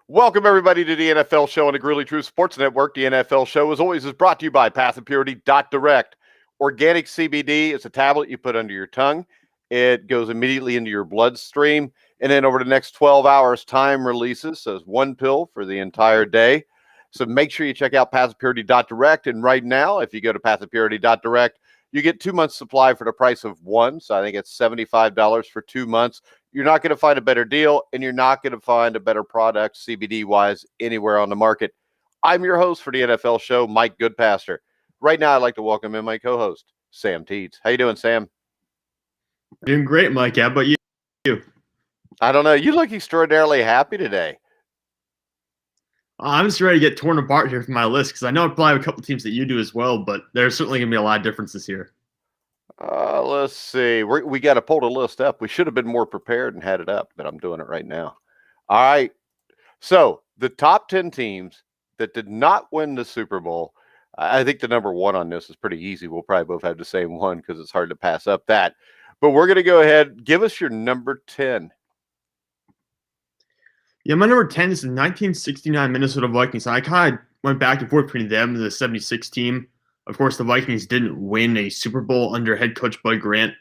Welcome, everybody, to the NFL Show on the Greeley True Sports Network. The NFL Show, as always, is brought to you by Path of Purity Direct. Organic CBD is a tablet you put under your tongue. It goes immediately into your bloodstream, and then over the next 12 hours, time releases. So it's one pill for the entire day. So make sure you check out Path of Purity Direct. And right now, if you go to Path of Purity Direct, you get 2 months supply for the price of one. So I think it's $75 for 2 months. You're not going to find a better deal, and you're not going to find a better product CBD-wise anywhere on the market. I'm your host for the NFL Show, Mike Goodpaster. Right now, I'd like to welcome in my co-host, Sam Teets. How you doing, Sam? Doing great, Mike. How about you? I don't know. You look extraordinarily happy today. I'm just ready to get torn apart here from my list because I know I probably have a couple teams that you do as well, but there's certainly going to be a lot of differences here. Let's see. We got to pull the list up. We should have been more prepared and had it up, but I'm doing it right now. All right. So the top 10 teams that did not win the Super Bowl, I think the number one on this is pretty easy. We'll probably both have the same one because it's hard to pass up that. But we're going to go ahead. Give us your number 10. Yeah, my number 10 is the 1969 Minnesota Vikings. I kind of went back and forth between them and the 76 team. Of course, the Vikings didn't win a Super Bowl under head coach Bud Grant,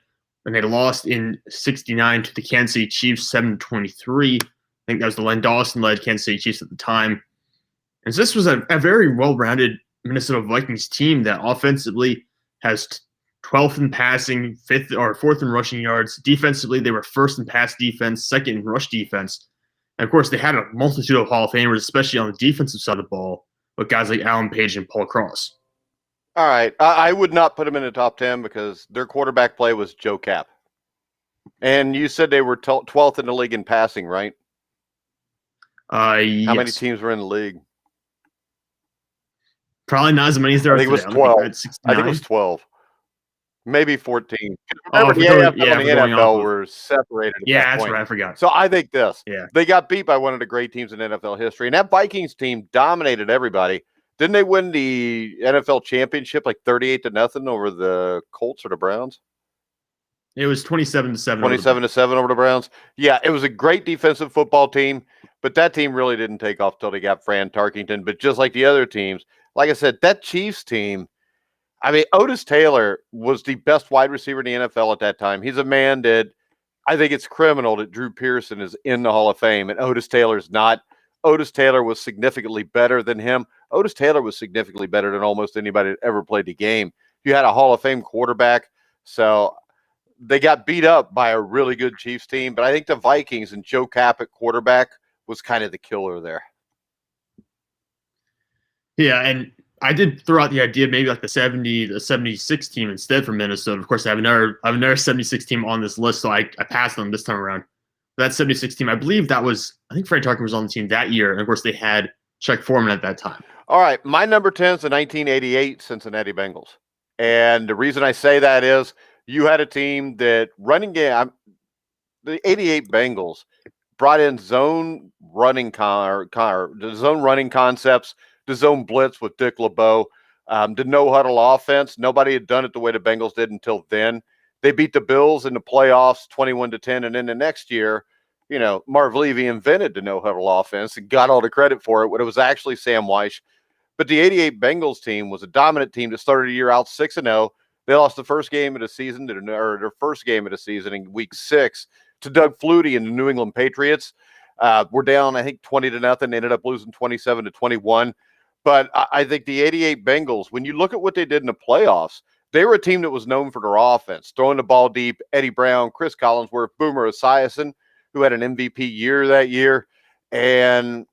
and they lost in 69 to the Kansas City Chiefs 7-23. I think that was the Len Dawson-led Kansas City Chiefs at the time. And so this was a very well-rounded Minnesota Vikings team that offensively has 12th in passing, 4th in rushing yards. Defensively, they were 1st in pass defense, 2nd in rush defense. And, of course, they had a multitude of Hall of Famers, especially on the defensive side of the ball, with guys like Alan Page and Paul Cross. All right. I would not put them in the top 10 because their quarterback play was Joe Cap. And you said they were 12th in the league in passing, right? Yes. How many teams were in the league? Probably not as many as there are today. I think it was 12. Maybe 14. Remember, the AFL and the NFL were separated at that point. Right. I forgot. So I think this. Yeah. They got beat by one of the great teams in NFL history. And that Vikings team dominated everybody. Didn't they win the NFL championship like 38-0 over the Colts or the Browns? It was 27-7. 27-7 over the Browns. Yeah, it was a great defensive football team, but that team really didn't take off till they got Fran Tarkenton. But just like the other teams, like I said, that Chiefs team, I mean, Otis Taylor was the best wide receiver in the NFL at that time. He's a man that I think it's criminal that Drew Pearson is in the Hall of Fame and Otis Taylor's not. Otis Taylor was significantly better than him. Otis Taylor was significantly better than almost anybody that ever played the game. You had a Hall of Fame quarterback, so they got beat up by a really good Chiefs team. But I think the Vikings and Joe Cap at quarterback was kind of the killer there. Yeah, and I did throw out the idea maybe like the 76 team instead for Minnesota. Of course, I have another 76 team on this list, so I passed them this time around. That 76 team, I believe I think Fred Tarkenton was on the team that year, and of course they had Chuck Foreman at that time. All right, my number 10 is the 1988 Cincinnati Bengals. And the reason I say that is you had a team that running game, the 88 Bengals brought in zone running concepts, the zone blitz with Dick LeBeau, the no-huddle offense. Nobody had done it the way the Bengals did until then. They beat the Bills in the playoffs 21-10, and then the next year, Marv Levy invented the no-huddle offense and got all the credit for it when it was actually Sam Weish. But the 88 Bengals team was a dominant team that started the year out 6-0. They lost the first game of the season, their first game of the season in week 6 to Doug Flutie and the New England Patriots. We're down, I think, 20-0. They ended up losing 27-21. But I think the 88 Bengals, when you look at what they did in the playoffs, they were a team that was known for their offense, throwing the ball deep. Eddie Brown, Chris Collinsworth, Boomer Esiason, who had an MVP year that year. And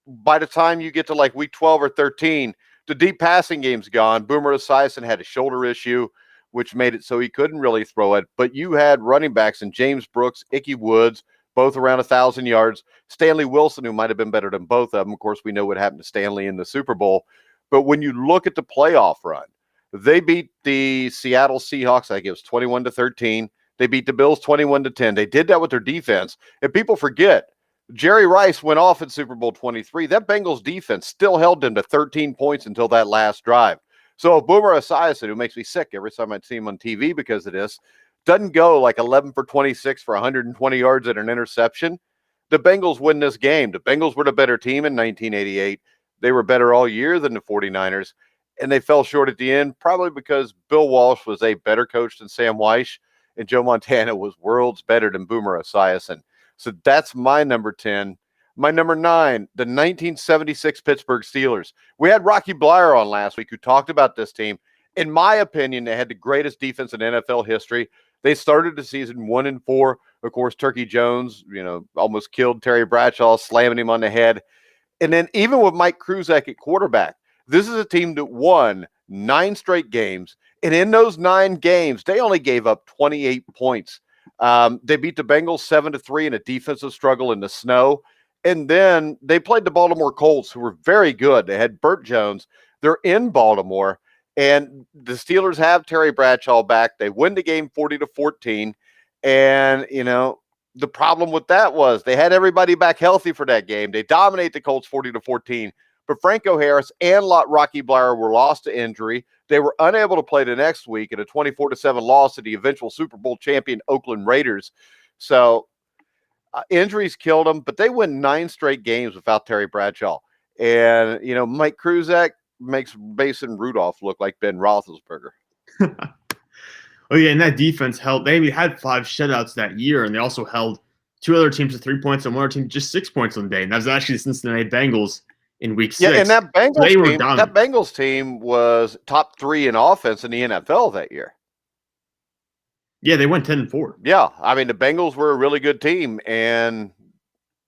by the time you get to like week 12 or 13, the deep passing game's gone. Boomer Esiason had a shoulder issue, which made it so he couldn't really throw it. But you had running backs in James Brooks, Ickey Woods, both around 1,000 yards. Stanley Wilson, who might have been better than both of them. Of course, we know what happened to Stanley in the Super Bowl. But when you look at the playoff run, they beat the Seattle Seahawks, I think it was 21-13. They beat the Bills 21-10. They did that with their defense. And people forget, Jerry Rice went off in Super Bowl 23. That Bengals defense still held them to 13 points until that last drive. So if Boomer Esiason, who makes me sick every time I see him on TV because of this, doesn't go like 11 for 26 for 120 yards and an interception, the Bengals win this game. The Bengals were the better team in 1988. They were better all year than the 49ers, and they fell short at the end, probably because Bill Walsh was a better coach than Sam Weish, and Joe Montana was worlds better than Boomer Esiason. So that's my number 10. My number 9, the 1976 Pittsburgh Steelers. We had Rocky Bleier on last week who talked about this team. In my opinion, they had the greatest defense in NFL history. They started the season 1-4. Of course, Turkey Jones, almost killed Terry Bradshaw, slamming him on the head. And then even with Mike Kruzak at quarterback, this is a team that won 9 straight games. And in those 9 games, they only gave up 28 points. They beat the Bengals 7-3 in a defensive struggle in the snow. And then they played the Baltimore Colts, who were very good. They had Burt Jones. They're in Baltimore. And the Steelers have Terry Bradshaw back. They win the game 40-14. And, the problem with that was they had everybody back healthy for that game. They dominate the Colts 40-14. But Franco Harris and Rocky Bleier were lost to injury. They were unable to play the next week in a 24-7 loss to the eventual Super Bowl champion Oakland Raiders. So injuries killed them, but they win 9 straight games without Terry Bradshaw. And, Mike Kruzak makes Mason Rudolph look like Ben Roethlisberger. Oh, yeah, and that defense held. They had 5 shutouts that year, and they also held 2 other teams to 3 points and one other team just 6 points on the day. And that was actually the Cincinnati Bengals in week 6. Yeah, and that Bengals team was top 3 in offense in the NFL that year. Yeah, they went 10-4. Yeah, I mean, the Bengals were a really good team, and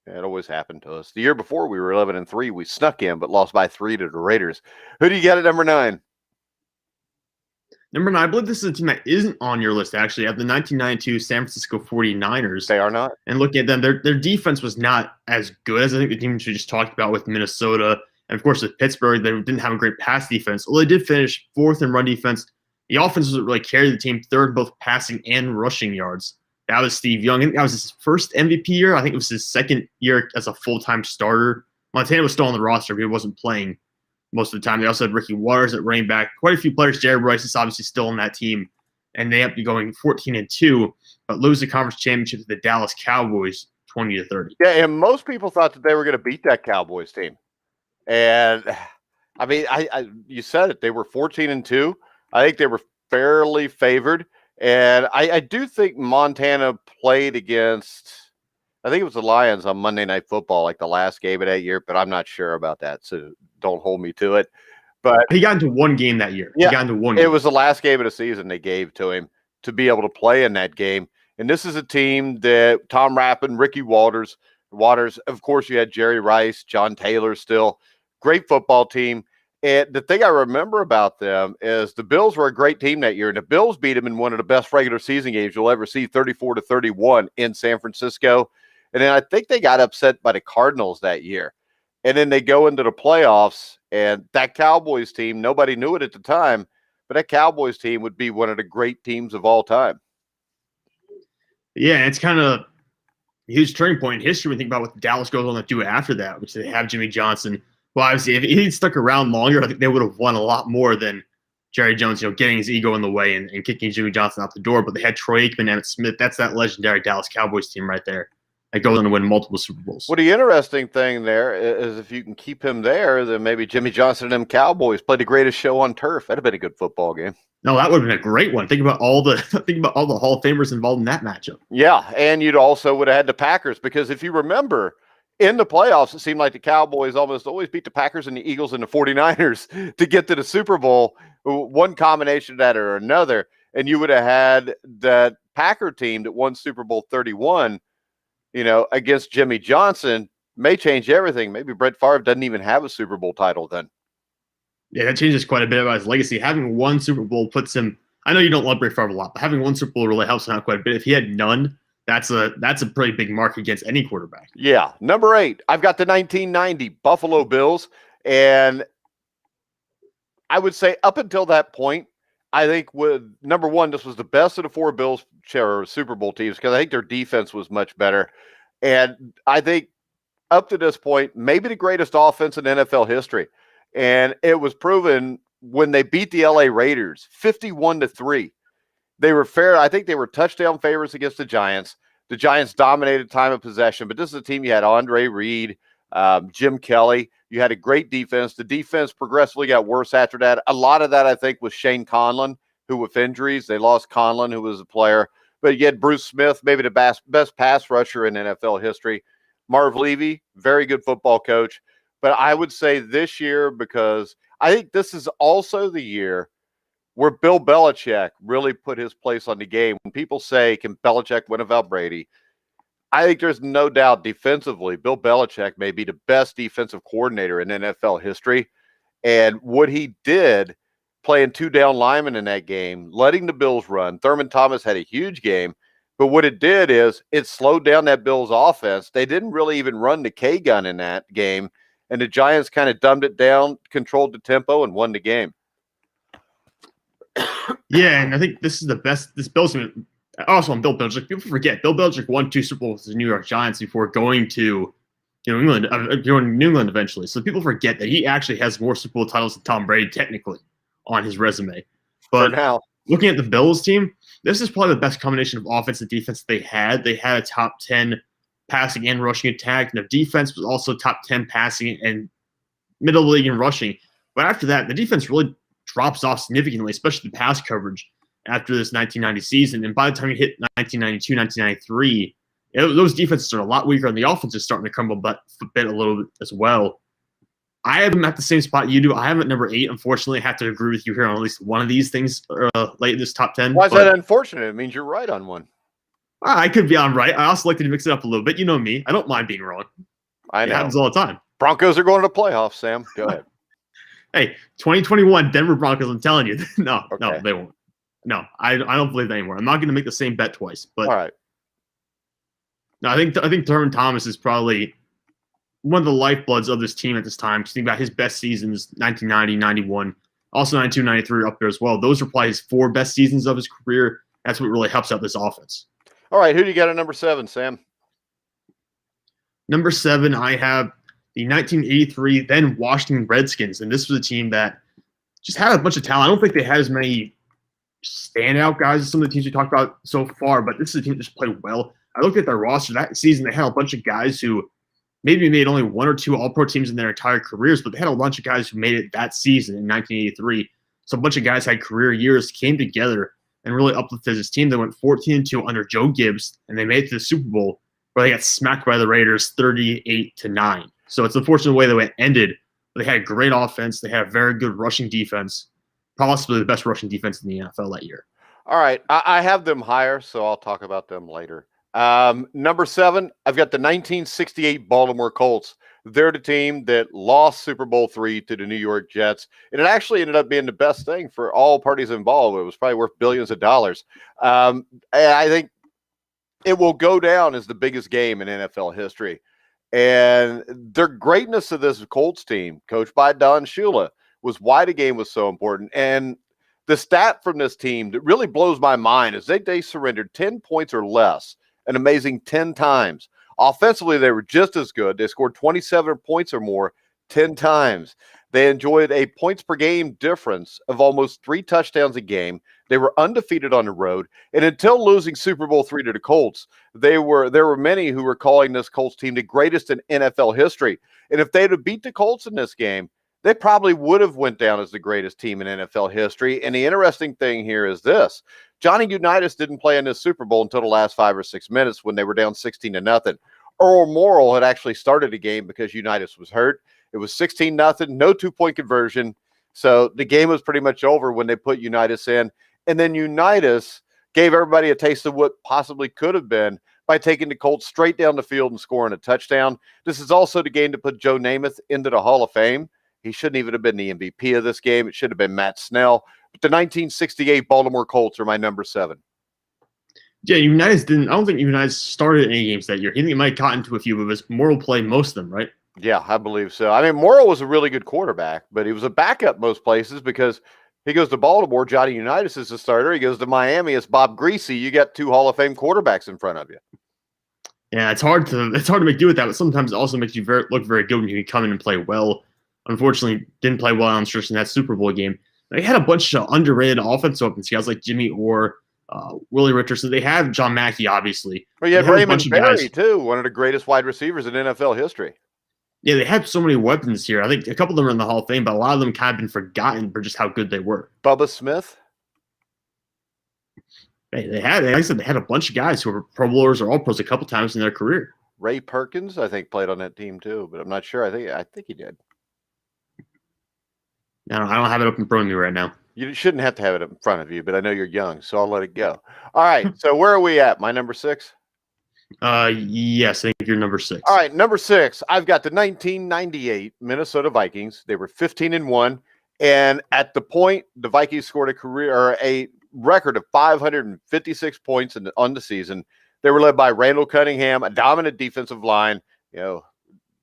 it always happened to us. The year before, we were 11-3. We snuck in, but lost by 3 to the Raiders. Who do you got at number 9? Number 9, I believe this is a team that isn't on your list, actually. I have the 1992 San Francisco 49ers. They are not. And looking at them, their defense was not as good as I think the teams we just talked about with Minnesota. And, of course, with Pittsburgh, they didn't have a great pass defense. Well, they did finish 4th in run defense. The offense doesn't really carry the team 3rd in both passing and rushing yards. That was Steve Young. I think that was his first MVP year. I think it was his 2nd year as a full-time starter. Montana was still on the roster, but he wasn't playing most of the time. They also had Ricky Waters at running back. Quite a few players. Jerry Rice is obviously still on that team. And they ended up going 14-2, but lose the conference championship to the Dallas Cowboys 20-30. Yeah, and most people thought that they were going to beat that Cowboys team. And, I mean, you said it. They were 14-2. I think they were fairly favored. And I do think Montana played against, I think it was the Lions on Monday Night Football, like the last game of that year, but I'm not sure about that, so don't hold me to it. But he got into one game that year. Yeah, he got into one game. It was the last game of the season they gave to him to be able to play in that game. And this is a team that Tom Rappin, Ricky Waters, of course, you had Jerry Rice, John Taylor still. Great football team. And the thing I remember about them is the Bills were a great team that year, and the Bills beat them in one of the best regular season games you'll ever see, 34-31 in San Francisco. And then I think they got upset by the Cardinals that year. And then they go into the playoffs, and that Cowboys team, nobody knew it at the time, but that Cowboys team would be one of the great teams of all time. Yeah, it's kind of a huge turning point in history when you think about what Dallas goes on to do after that, which they have Jimmy Johnson. Well, obviously, if he'd stuck around longer, I think they would have won a lot more than Jerry Jones, getting his ego in the way and kicking Jimmy Johnson out the door. But they had Troy Aikman, Emmitt Smith. That's that legendary Dallas Cowboys team right there. That goes on to win multiple Super Bowls. Well, the interesting thing there is if you can keep him there, then maybe Jimmy Johnson and them Cowboys played the greatest show on turf. That'd have been a good football game. No, that would have been a great one. Think about all the Hall of Famers involved in that matchup. Yeah, and you'd also would have had the Packers, because if you remember, in the playoffs, it seemed like the Cowboys almost always beat the Packers and the Eagles and the 49ers to get to the Super Bowl, one combination of that or another. And you would have had that Packer team that won Super Bowl 31, against Jimmy Johnson, may change everything. Maybe Brett Favre doesn't even have a Super Bowl title then. Yeah, that changes quite a bit about his legacy. Having one Super Bowl puts him, I know you don't love Brett Favre a lot, but having one Super Bowl really helps him out quite a bit. If he had none, that's a pretty big mark against any quarterback. Yeah. Number 8, I've got the 1990 Buffalo Bills. And I would say up until that point, I think with number 1, this was the best of the 4 Bills Super Bowl teams, because I think their defense was much better. And I think up to this point, maybe the greatest offense in NFL history. And it was proven when they beat the LA Raiders 51-3. They were fair. I think they were touchdown favorites against the Giants. The Giants dominated time of possession, but this is a team you had Andre Reed, Jim Kelly. You had a great defense. The defense progressively got worse after that. A lot of that, I think, was Shane Conlon, who with injuries, they lost Conlon, who was a player. But you had Bruce Smith, maybe the best pass rusher in NFL history. Marv Levy, very good football coach. But I would say this year, because I think this is also the year where Bill Belichick really put his place on the game. When people say, can Belichick win without Brady? I think there's no doubt defensively, Bill Belichick may be the best defensive coordinator in NFL history. And what he did playing 2 down linemen in that game, letting the Bills run. Thurman Thomas had a huge game. But what it did is it slowed down that Bills offense. They didn't really even run the K-gun in that game. And the Giants kind of dumbed it down, controlled the tempo, and won the game. Yeah, and I think this is the best. This Bills team, also on Bill Belichick. People forget Bill Belichick won 2 Super Bowls with the New York Giants before going to New England, New England eventually. So people forget that he actually has more Super Bowl titles than Tom Brady technically on his resume. But for now, looking at the Bills team, this is probably the best combination of offense and defense they had. They had a top 10 passing and rushing attack, and the defense was also top 10 passing and middle league in rushing. But after that, the defense really drops off significantly, especially the pass coverage after this 1990 season. And by the time you hit 1992, 1993, those defenses are a lot weaker, and the offense is starting to crumble a bit a little bit as well. I have them at the same spot you do. I have them at number 8. Unfortunately, I have to agree with you here on at least one of these things late in this top 10. Why is that unfortunate? It means you're right on one. I could be on right. I also like to mix it up a little bit. You know me. I don't mind being wrong. I know. It happens all the time. Broncos are going to the playoffs, Sam. Go ahead. Hey, 2021 Denver Broncos, I'm telling you. No, Okay. they won't. No, I don't believe that anymore. I'm not going to make the same bet twice. But all right. No, I think Thurman Thomas is probably one of the lifebloods of this team at this time. Just think about his best seasons, 1990, 91, also 92, 93 up there as well. Those are probably his 4 best seasons of his career. That's what really helps out this offense. All right, who do you got at number 7, Sam? Number 7, I have the 1983 then Washington Redskins, and this was a team that just had a bunch of talent. I don't think they had as many standout guys as some of the teams we talked about so far, but this is a team that just played well. I looked at their roster that season. They had a bunch of guys who maybe made only 1 or 2 All-Pro teams in their entire careers, but they had a bunch of guys who made it that season in 1983. So a bunch of guys had career years, came together, and really uplifted this team. They went 14-2 under Joe Gibbs, and they made it to the Super Bowl, where they got smacked by the Raiders 38-9. So it's an unfortunate way they ended. But they had a great offense. They had a very good rushing defense, possibly the best rushing defense in the NFL that year. All right, I have them higher, so I'll talk about them later. Number 7, I've got the 1968 Baltimore Colts. They're the team that lost Super Bowl III to the New York Jets, and it actually ended up being the best thing for all parties involved. It was probably worth billions of dollars. And I think it will go down as the biggest game in NFL history. And their greatness of this Colts team, coached by Don Shula, was why the game was so important. And the stat from this team that really blows my mind is they surrendered 10 points or less, an amazing 10 times. Offensively, they were just as good. They scored 27 points or more 10 times. They enjoyed a points per game difference of almost 3 touchdowns a game. They were undefeated on the road. And until losing Super Bowl III to the Colts, there were many who were calling this Colts team the greatest in NFL history. And if they'd have beat the Colts in this game, they probably would have went down as the greatest team in NFL history. And the interesting thing here is this. Johnny Unitas didn't play in this Super Bowl until the last 5 or 6 minutes when they were down 16-0. Earl Morrall had actually started the game because Unitas was hurt. It was 16-0, no 2-point conversion. So the game was pretty much over when they put Unitas in. And then Unitas gave everybody a taste of what possibly could have been by taking the Colts straight down the field and scoring a touchdown. This is also the game to put Joe Namath into the Hall of Fame. He shouldn't even have been the MVP of this game. It should have been Matt Snell. But the 1968 Baltimore Colts are my number 7. Yeah, Unitas didn't. I don't think Unitas started any games that year. He might have gotten into a few, but his Morrall played most of them, right? Yeah, I believe so. I mean, Morrall was a really good quarterback, but he was a backup most places because he goes to Baltimore. Johnny Unitas is the starter. He goes to Miami. It's Bob Greasy. You got 2 Hall of Fame quarterbacks in front of you. Yeah, it's hard to make do with that, but sometimes it also makes you look very good when you can come in and play well. Unfortunately, didn't play well on stretch in that Super Bowl game. They had a bunch of underrated offensive weapons, guys like Jimmy Orr, Willie Richardson. They have John Mackey, obviously. Well, you They had have a Raymond bunch of Berry, guys. too, one of the greatest wide receivers in NFL history. Yeah, they have so many weapons here. I think a couple of them are in the Hall of Fame, but a lot of them kind of been forgotten for just how good they were. Bubba Smith. Hey, like I said, they had a bunch of guys who were Pro Bowlers or All Pros a couple times in their career. Ray Perkins, I think, played on that team too, but I'm not sure. I think he did. I don't have it up in front of me right now. You shouldn't have to have it in front of you, but I know you're young, so I'll let it go. All right, so where are we at? My number 6? Yes, I think you're number 6. All right, number 6. I've got the 1998 Minnesota Vikings. They were 15-1, and at the point the Vikings scored a record of 556 points on the season. They were led by Randall Cunningham, a dominant defensive line. You know,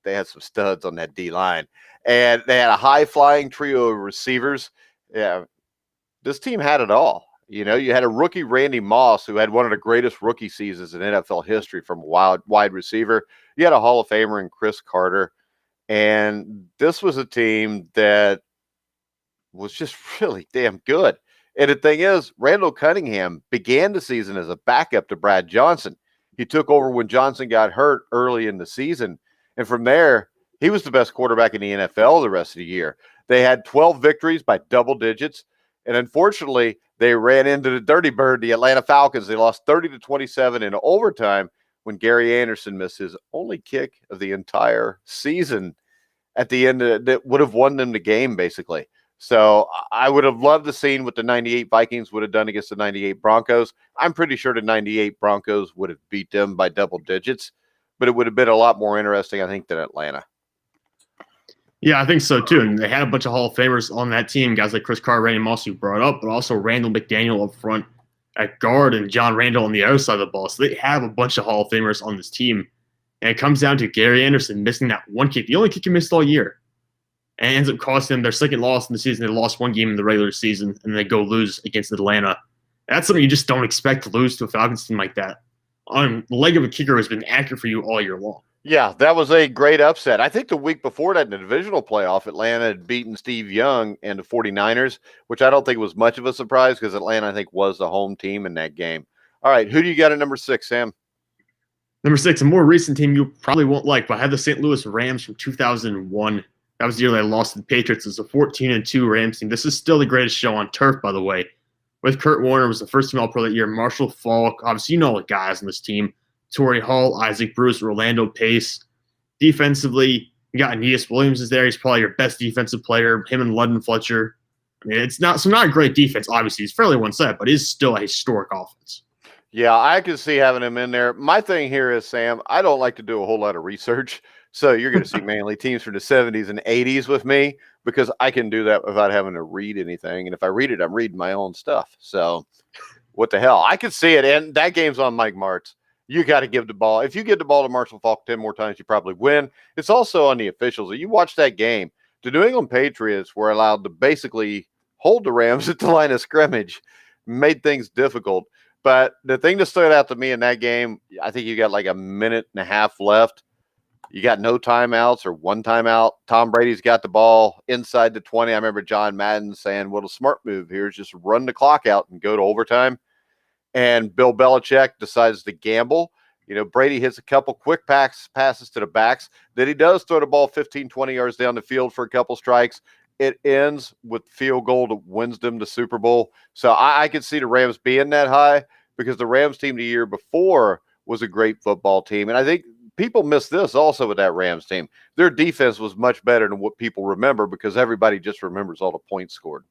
they had some studs on that D line, and they had a high-flying trio of receivers. Yeah, this team had it all. You know, you had a rookie, Randy Moss, who had one of the greatest rookie seasons in NFL history from a wide receiver. You had a Hall of Famer in Chris Carter, and this was a team that was just really damn good. And the thing is, Randall Cunningham began the season as a backup to Brad Johnson. He took over when Johnson got hurt early in the season. And from there, he was the best quarterback in the NFL the rest of the year. They had 12 victories by double digits. And unfortunately, they ran into the Dirty Bird, the Atlanta Falcons. They lost 30-27 in overtime when Gary Anderson missed his only kick of the entire season at the end that would have won them the game, basically. So I would have loved to see what the 98 Vikings would have done against the 98 Broncos. I'm pretty sure the 98 Broncos would have beat them by double digits, but it would have been a lot more interesting, I think, than Atlanta. Yeah, I think so, too. And they had a bunch of Hall of Famers on that team, guys like Chris Carter, Randy Moss, you brought up, but also Randall McDaniel up front at guard and John Randall on the other side of the ball. So they have a bunch of Hall of Famers on this team. And it comes down to Gary Anderson missing that one kick, the only kick he missed all year. And it ends up costing them their second loss in the season. They lost one game in the regular season, and they go lose against Atlanta. That's something you just don't expect to lose to a Falcons team like that. On the leg of a kicker has been accurate for you all year long. Yeah, that was a great upset. I think the week before that in the divisional playoff, Atlanta had beaten Steve Young and the 49ers, which I don't think was much of a surprise because Atlanta, I think, was the home team in that game. All right, who do you got at number 6, Sam? Number 6, a more recent team you probably won't like, but I have the St. Louis Rams from 2001. That was the year they lost to the Patriots. It's a 14-2 Rams team. This is still the greatest show on turf, by the way. With Kurt Warner was the first team All-Pro that year. Marshall Faulk, obviously you know the guys on this team. Torrey Hall, Isaac Bruce, Orlando Pace. Defensively, you got Aeneas Williams is there. He's probably your best defensive player. Him and Ludden Fletcher. I mean, it's not a great defense. Obviously, it's fairly one-sided, but it is still a historic offense. Yeah, I can see having him in there. My thing here is, Sam, I don't like to do a whole lot of research. So you're going to see mainly teams from the 70s and 80s with me because I can do that without having to read anything. And if I read it, I'm reading my own stuff. So what the hell? I could see it. And that game's on Mike Martz. You got to give the ball. If you give the ball to Marshall Faulk 10 more times, you probably win. It's also on the officials. You watch that game. The New England Patriots were allowed to basically hold the Rams at the line of scrimmage, made things difficult. But the thing that stood out to me in that game, I think you got like a minute and a half left. You got no timeouts or one timeout. Tom Brady's got the ball inside the 20. I remember John Madden saying, well, the smart move here is just run the clock out and go to overtime. And Bill Belichick decides to gamble. You know, Brady hits a couple quick passes to the backs. Then he does throw the ball 15, 20 yards down the field for a couple strikes. It ends with field goal that wins them the Super Bowl. So I could see the Rams being that high because the Rams team the year before was a great football team. And I think people miss this also with that Rams team. Their defense was much better than what people remember because everybody just remembers all the points scored.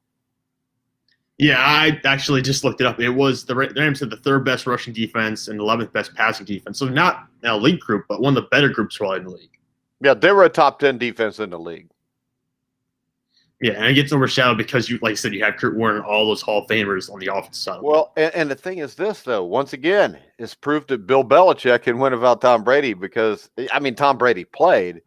Yeah, I actually just looked it up. It was the Rams had the third best rushing defense and 11th best passing defense. So not an elite group, but one of the better groups probably in the league. Yeah, they were a top 10 defense in the league. Yeah, and it gets overshadowed because you, like I said, you have Kurt Warner and all those Hall of Famers on the offensive side. Well, and the thing is this, though, once again, it's proof that Bill Belichick can win without Tom Brady because, I mean, Tom Brady played,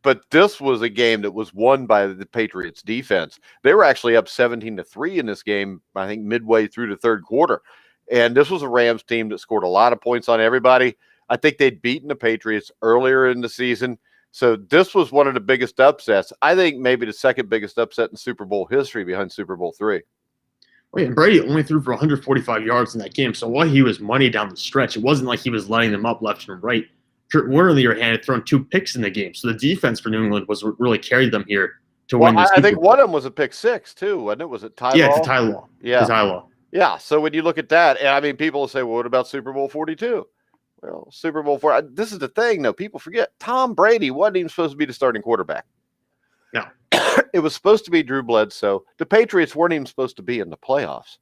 but this was a game that was won by the Patriots defense. They were actually up 17-3 in this game, I think, midway through the third quarter. And this was a Rams team that scored a lot of points on everybody. I think they'd beaten the Patriots earlier in the season. So this was one of the biggest upsets. I think maybe the second biggest upset in Super Bowl history behind Super Bowl III. Oh, yeah, and Brady only threw for 145 yards in that game. So while he was money down the stretch, it wasn't like he was lighting them up left and right. Kurt Warner, on the other hand, had thrown 2 picks in the game. So the defense for New England was really carried them here to Well, win the I Super think Bowl. one of them was a pick six too, wasn't it? Was it Ty Yeah, to Law? Ty Law. Yeah. To Ty Law. Yeah. So when you look at that, and I mean, people will say, well, what about Super Bowl 42? Well, Super Bowl 4. This is the thing, though. People forget Tom Brady wasn't even supposed to be the starting quarterback. No. It was supposed to be Drew Bledsoe. The Patriots weren't even supposed to be in the playoffs.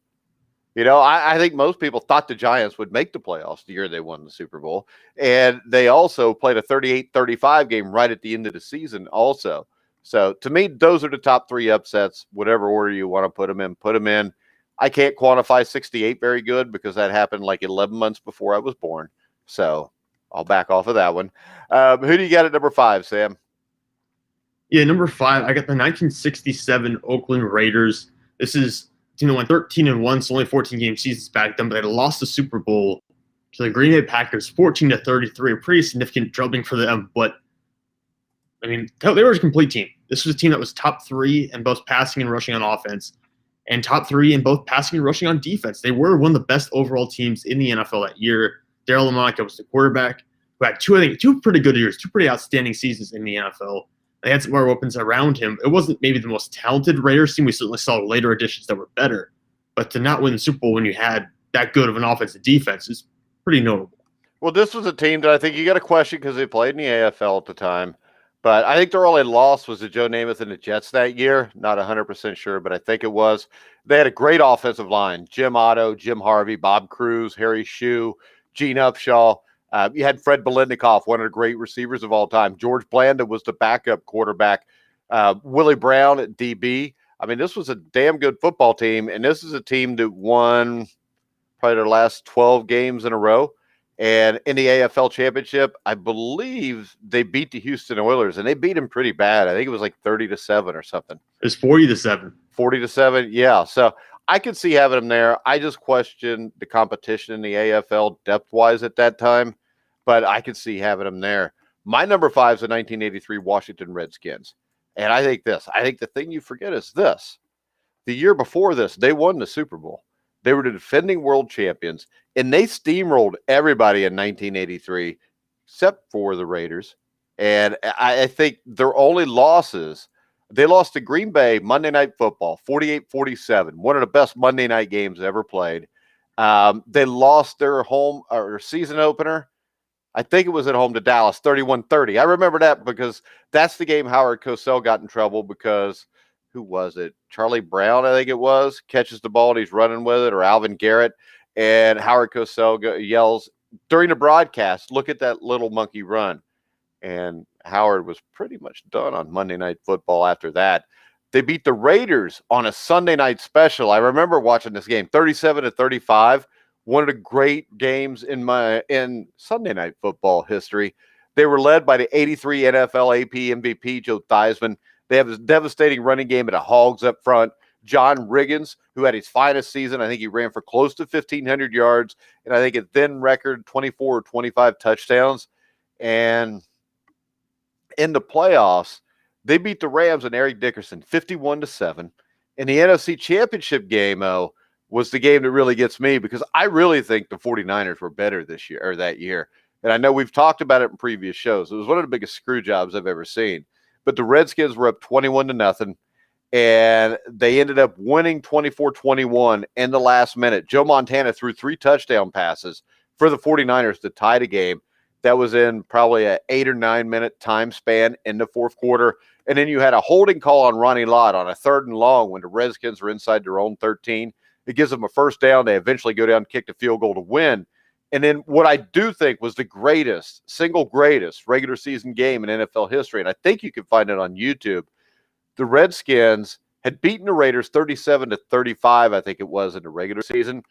You know, I think most people thought the Giants would make the playoffs the year they won the Super Bowl. And they also played a 38-35 game right at the end of the season also. So to me, those are the top 3 upsets, whatever order you want to put them in, put them in. I can't quantify 68 very good because that happened like 11 months before I was born. So I'll back off of that one. Who do you got at number 5, Sam? Yeah, number 5, I got the 1967 Oakland Raiders. This is team that went 13-1, so only 14 game seasons back then, but they lost the Super Bowl to the Green Bay Packers 14-33, a pretty significant drubbing for them. But I mean, they were a complete team. This was a team that was top 3 in both passing and rushing on offense, and top 3 in both passing and rushing on defense. They were one of the best overall teams in the NFL that year. Darryl LaMonica was the quarterback, who had two pretty good years, 2 pretty outstanding seasons in the NFL. They had some more weapons around him. It wasn't maybe the most talented Raiders team. We certainly saw later additions that were better. But to not win the Super Bowl when you had that good of an offensive defense is pretty notable. Well, this was a team that I think you got to question because they played in the AFL at the time. But I think their only loss was to Joe Namath and the Jets that year. Not 100% sure, but I think it was. They had a great offensive line. Jim Otto, Jim Harvey, Bob Cruz, Harry Shue, Gene Upshaw. You had Fred Biletnikoff, one of the great receivers of all time. George Blanda was the backup quarterback. Willie Brown at DB. I mean, this was a damn good football team, and this is a team that won probably their last 12 games in a row. And in the AFL Championship, I believe they beat the Houston Oilers, and they beat them pretty bad. I think it was like 30-7 or something. It was 40-7. 40-7, yeah. So I could see having them there. I just questioned the competition in the AFL depth-wise at that time, but I could see having them there. My number 5 is the 1983 Washington Redskins. And I think the thing you forget is this. The year before this, they won the Super Bowl. They were the defending world champions, and they steamrolled everybody in 1983 except for the Raiders. And I think their only losses, they lost to Green Bay Monday Night Football, 48-47, one of the best Monday night games ever played. They lost their home or season opener. I think it was at home to Dallas, 31-30. I remember that because that's the game Howard Cosell got in trouble because who was it? Charlie Brown, I think it was, catches the ball and he's running with it, or Alvin Garrett. And Howard Cosell yells during the broadcast, look at that little monkey run. And Howard was pretty much done on Monday Night Football after that. They beat the Raiders on a Sunday night special. I remember watching this game, 37-35. One of the great games in Sunday Night Football history. They were led by the 83 NFL AP MVP, Joe Theismann. They have this devastating running game at the Hogs up front. John Riggins, who had his finest season. I think he ran for close to 1,500 yards. And I think it then record 24 or 25 touchdowns. And in the playoffs, they beat the Rams and Eric Dickerson 51-7. In the NFC Championship game, was the game that really gets me because I really think the 49ers were better this year or that year. And I know we've talked about it in previous shows. It was one of the biggest screw jobs I've ever seen. But the Redskins were up 21-0, and they ended up winning 24-21 in the last minute. Joe Montana threw 3 touchdown passes for the 49ers to tie the game. That was in probably an 8 or 9 minute time span in the fourth quarter. And then you had a holding call on Ronnie Lott on a 3rd and long when the Redskins were inside their own 13. It gives them a first down. They eventually go down and kick the field goal to win. And then what I do think was the single greatest regular season game in NFL history, and I think you can find it on YouTube, the Redskins had beaten the Raiders 37-35, I think it was, in the regular season.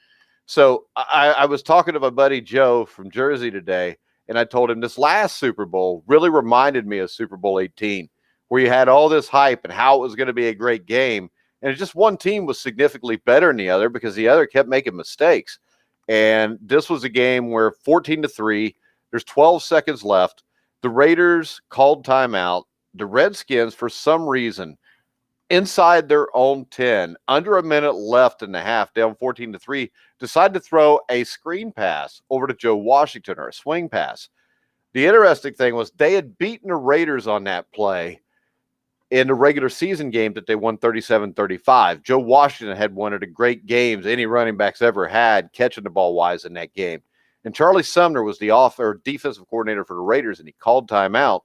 So I was talking to my buddy Joe from Jersey today, and I told him this last Super Bowl really reminded me of Super Bowl 18, where you had all this hype and how it was going to be a great game. And just one team was significantly better than the other because the other kept making mistakes. And this was a game where 14-3, there's 12 seconds left. The Raiders called timeout. The Redskins, for some reason, inside their own 10, under a minute left in the half, down 14-3, decide to throw a screen pass over to Joe Washington, or a swing pass. The interesting thing was they had beaten the Raiders on that play in the regular season game that they won 37-35. Joe Washington had one of the great games any running backs ever had catching the ball wise in that game. And Charlie Sumner was the defensive coordinator for the Raiders, and he called timeout.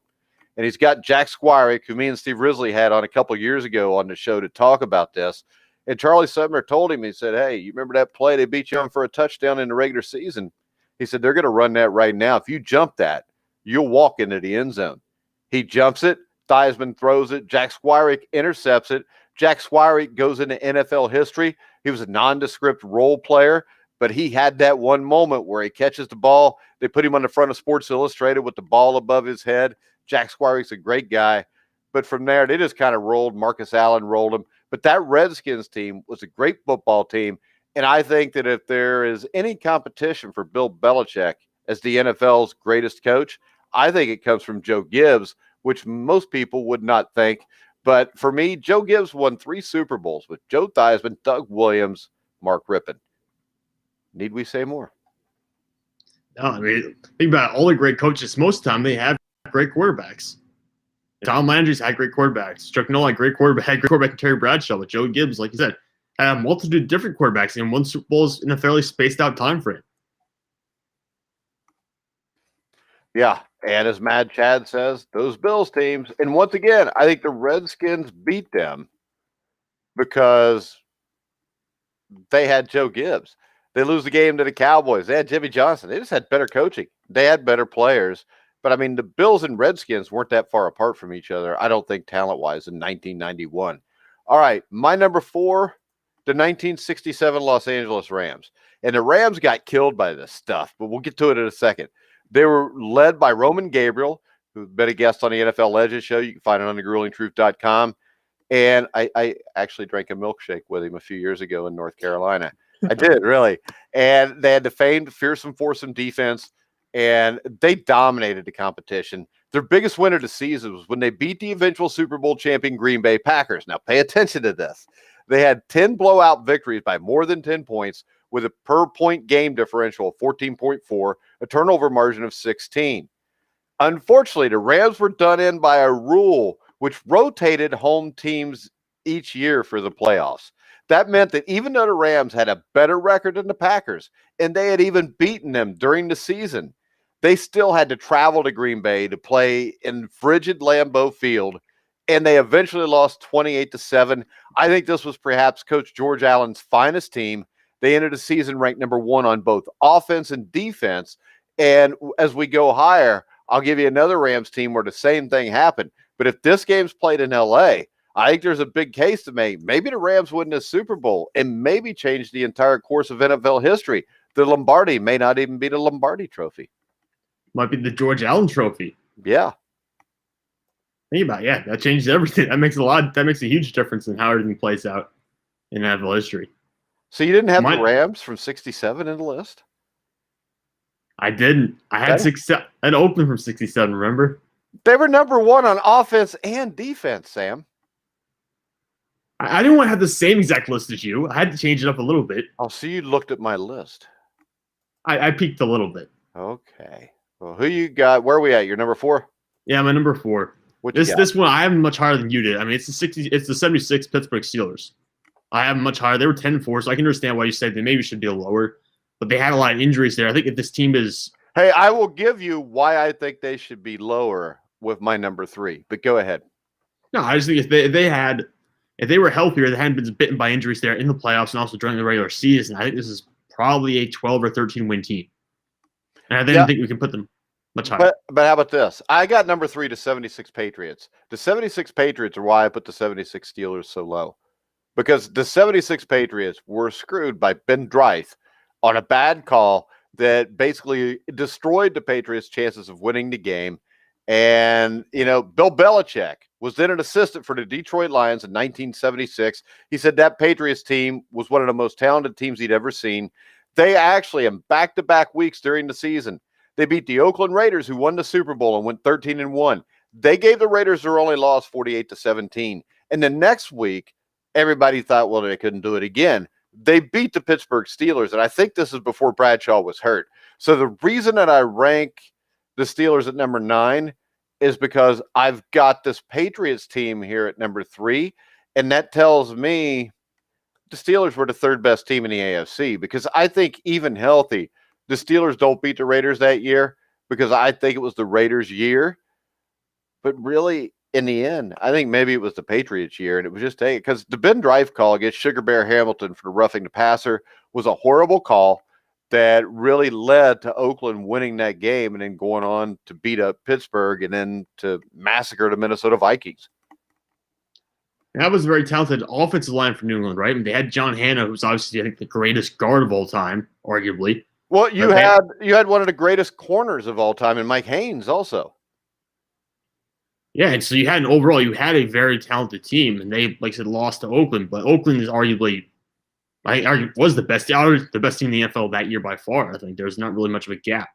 And he's got Jack Squire, who me and Steve Risley had on a couple years ago on the show to talk about this. And Charlie Sumner told him, he said, hey, you remember that play they beat you on for a touchdown in the regular season? He said, they're going to run that right now. If you jump that, you'll walk into the end zone. He jumps it. Theismann throws it. Jack Squire intercepts it. Jack Squire goes into NFL history. He was a nondescript role player, but he had that one moment where he catches the ball. They put him on the front of Sports Illustrated with the ball above his head. Jack Squire's a great guy. But from there, they just kind of rolled. Marcus Allen rolled him. But that Redskins team was a great football team. And I think that if there is any competition for Bill Belichick as the NFL's greatest coach, I think it comes from Joe Gibbs, which most people would not think. But for me, Joe Gibbs won 3 Super Bowls with Joe Theismann, Doug Williams, Mark Rippon. Need we say more? No, I mean, think about all the great coaches. Most of the time, they have great quarterbacks. Tom Landry's had great quarterbacks. Chuck Noll had great quarterback in Terry Bradshaw. With Joe Gibbs, like you said, had a multitude of different quarterbacks and won Super Bowls in a fairly spaced out time frame. Yeah, and as Mad Chad says, those Bills teams, and once again, I think the Redskins beat them because they had Joe Gibbs. They lose the game to the Cowboys. They had Jimmy Johnson. They just had better coaching. They had better players. But, I mean, the Bills and Redskins weren't that far apart from each other, I don't think, talent-wise, in 1991. All right, my number 4, the 1967 Los Angeles Rams. And the Rams got killed by this stuff, but we'll get to it in a second. They were led by Roman Gabriel, who's been a guest on the NFL Legends show. You can find it on thegruelingtruth.com. And I actually drank a milkshake with him a few years ago in North Carolina. I did, really. And they had the famed fearsome foursome defense, and they dominated the competition. Their biggest win of the season was when they beat the eventual Super Bowl champion Green Bay Packers. Now, pay attention to this. They had 10 blowout victories by more than 10 points with a per-point game differential of 14.4, a turnover margin of 16. Unfortunately, the Rams were done in by a rule which rotated home teams each year for the playoffs. That meant that even though the Rams had a better record than the Packers, and they had even beaten them during the season, they still had to travel to Green Bay to play in frigid Lambeau Field, and they eventually lost 28-7. I think this was perhaps Coach George Allen's finest team. They ended the season ranked number 1 on both offense and defense. And as we go higher, I'll give you another Rams team where the same thing happened. But if this game's played in L.A., I think there's a big case to make. Maybe the Rams win this Super Bowl and maybe change the entire course of NFL history. The Lombardi may not even be the Lombardi Trophy. Might be the George Allen Trophy. Yeah. Think about it. Yeah, that changes everything. That makes a huge difference in how everything plays out in NFL history. So you didn't have the Rams from 67 in the list? I didn't. I had Oakland from 67, remember? They were number 1 on offense and defense, Sam. I didn't want to have the same exact list as you. I had to change it up a little bit. Oh, so you looked at my list. I peeked a little bit. Okay. Well, who you got? Where are we at? You're number 4? Yeah, my number 4. This one I have much higher than you did. I mean, it's the 76 Pittsburgh Steelers. I have them much higher. They were 10-4, so I can understand why you said they maybe should be lower. But they had a lot of injuries there. I think if this team is... Hey, I will give you why I think they should be lower with my number 3. But go ahead. No, I just think if they were healthier, they hadn't been bitten by injuries there in the playoffs and also during the regular season, I think this is probably a 12 or 13 win team. And I didn't think we can put them much higher. But how about this? I got number 3 to 76 Patriots. The 76 Patriots are why I put the 76 Steelers so low. Because the 76 Patriots were screwed by Ben Dreith on a bad call that basically destroyed the Patriots' chances of winning the game. And, Bill Belichick was then an assistant for the Detroit Lions in 1976. He said that Patriots team was one of the most talented teams he'd ever seen. They actually, in back-to-back weeks during the season, they beat the Oakland Raiders, who won the Super Bowl and went 13-1. They gave the Raiders their only loss, 48-17. And the next week, everybody thought, well, they couldn't do it again. They beat the Pittsburgh Steelers, and I think this is before Bradshaw was hurt. So the reason that I rank the Steelers at number 9 is because I've got this Patriots team here at number 3, and that tells me the Steelers were the third best team in the AFC, because I think even healthy, the Steelers don't beat the Raiders that year because I think it was the Raiders' year. But really, in the end, I think maybe it was the Patriots' year, and it was just taken because the Ben Drive call against Sugar Bear Hamilton for roughing the passer was a horrible call that really led to Oakland winning that game and then going on to beat up Pittsburgh and then to massacre the Minnesota Vikings. That was a very talented offensive line for New England, right? And they had John Hanna, who's obviously, I think, the greatest guard of all time, arguably. Well, you had one of the greatest corners of all time in Mike Haynes also. Yeah, and so you had a very talented team, and they, like I said, lost to Oakland. But Oakland is arguably, was the best team in the NFL that year by far. I think there's not really much of a gap.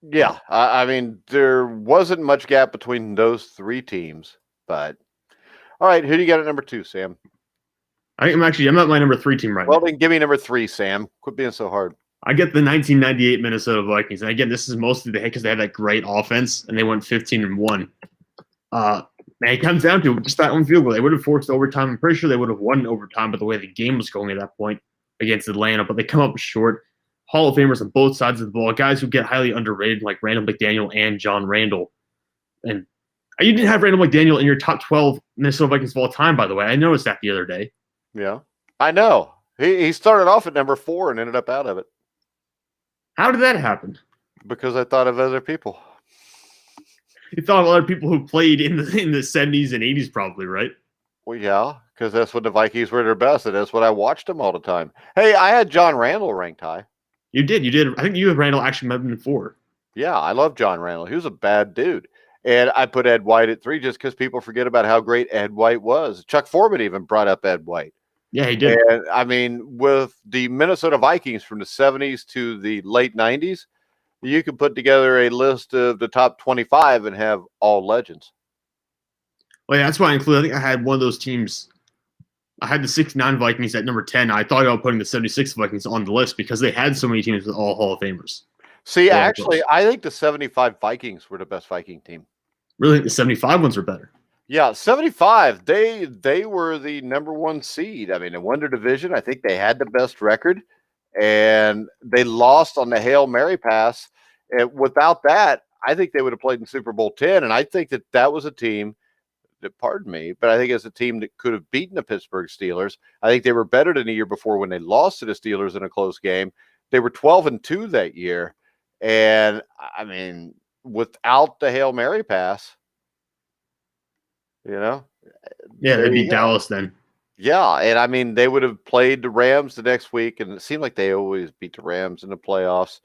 Yeah, I mean, there wasn't much gap between those 3 teams, but all right, who do you got at number 2, Sam? I'm at my number 3 team right now. Well, then give me number 3, Sam. Quit being so hard. I get the 1998 Minnesota Vikings. And again, this is mostly because they had that great offense, and they went 15-1. And it comes down to just that one field goal. They would have forced overtime. I'm pretty sure they would have won overtime by the way the game was going at that point against Atlanta, but they come up short. Hall of Famers on both sides of the ball, guys who get highly underrated like Randall McDaniel and John Randall. And you didn't have Randall McDaniel in your top 12 Minnesota Vikings of all time, by the way. I noticed that the other day. Yeah, I know. He started off at number 4 and ended up out of it. How did that happen? Because I thought of other people. You thought of other people who played in the 70s and 80s, probably, right? Well, yeah, because that's when the Vikings were their best, and that's what I watched them all the time. Hey, I had John Randall ranked high. You did. I think you and Randall actually met him 4. Yeah, I love John Randall. He was a bad dude. And I put Ed White at 3 just because people forget about how great Ed White was. Chuck Foreman even brought up Ed White. Yeah, he did. And I mean, with the Minnesota Vikings from the 70s to the late 90s, you could put together a list of the top 25 and have all legends. Well, yeah, that's why I think I had one of those teams. I had the 69 Vikings at number 10. I thought about putting the 76 Vikings on the list because they had so many teams with all Hall of Famers. See, actually, I think the 75 Vikings were the best Viking team. Really, the 75 ones are better. Yeah, 75. They were the number 1 seed. I mean, they won their division. I think they had the best record, and they lost on the Hail Mary pass. And without that, I think they would have played in Super Bowl 10. And I think that was a team that, pardon me, but I think it's a team that could have beaten the Pittsburgh Steelers. I think they were better than the year before when they lost to the Steelers in a close game. They were 12-2 that year. And I mean, without the Hail Mary pass, yeah, they beat Dallas then. Yeah, and I mean, they would have played the Rams the next week, and it seemed like they always beat the Rams in the playoffs.